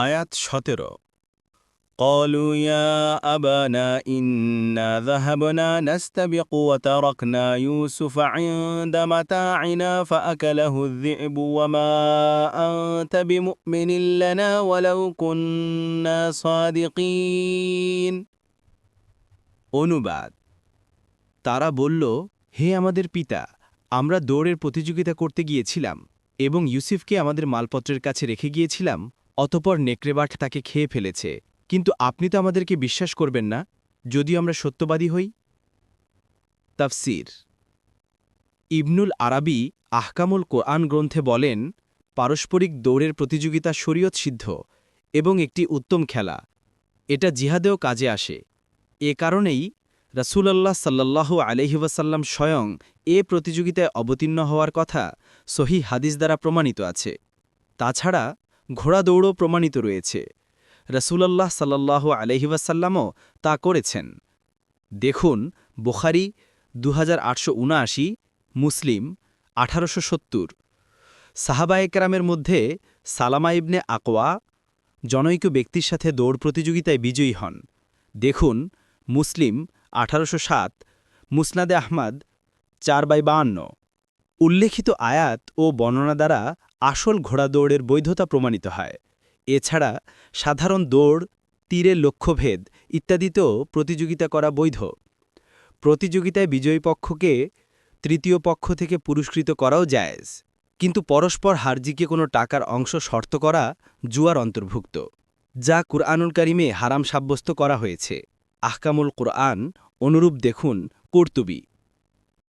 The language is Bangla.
আয়াত 17 قالوا يا أبانا إنا ذهبنا نستبق وتركنا يوسف عند متاعنا فأكله الذئب وما أنت بمؤمن لنا ولو كنا صادقين অনুবাদ তারা বলল, হে আমাদের পিতা, আমরা দৌড়ের প্রতিযোগিতা করতে গিয়েছিলাম এবং ইউসুফকে আমাদের মালপত্রের কাছে রেখে গিয়েছিলাম, অতপর নেকড়েবাঘ তাকে খেয়ে ফেলেছে। কিন্তু আপনি তো আমাদেরকে বিশ্বাস করবেন না, যদিও আমরা সত্যবাদী হই। তাফসীর ইবনুল আরাবী আহকামুল কোরআন গ্রন্থে বলেন, পারস্পরিক দৌড়ের প্রতিযোগিতা শরীয়ত সিদ্ধ এবং একটি উত্তম খেলা। এটা জিহাদেও কাজে আসে। এ কারণেই রাসূলুল্লাহ সাল্লাল্লাহু আলাইহি ওয়াসাল্লাম স্বয়ং এ প্রতিযোগিতায় অবতীর্ণ হওয়ার কথা সহিহ হাদিস দ্বারা প্রমাণিত আছে। তাছাড়া ঘোড়া দৌড়ও প্রমাণিত রয়েছে। রাসূলুল্লাহ সাল্লাল্লাহু আলাইহি ওয়াসাল্লামও তা করেছেন। দেখুন বুখারী 2879, মুসলিম 1870। সাহাবায়ে কেরামের মধ্যে সালামা ইবনে আকওয়া জনৈক ব্যক্তির সাথে দৌড় প্রতিযোগিতায় বিজয়ী হন। দেখুন মুসলিম 1807, মুসনাদে আহমদ 4/52। উল্লেখিত আয়াত ও বর্ণনা দ্বারা আসল ঘোড়া দৌড়ের বৈধতা প্রমাণিত হয়। এছাড়া সাধারণ দৌড়, তীরের লক্ষ্যভেদ ইত্যাদিতেও প্রতিযোগিতা করা বৈধ। প্রতিযোগিতায় বিজয়ী পক্ষকে তৃতীয় পক্ষ থেকে পুরস্কৃত করাও জায়েজ, কিন্তু পরস্পর হারজিকে কোনো টাকার অংশ শর্ত করা জুয়ার অন্তর্ভুক্ত, যা কুরআনুল কারিমে হারাম সাব্যস্ত করা হয়েছে। আহকামুল কুরআন অনুরূপ দেখুন কুরতুবী।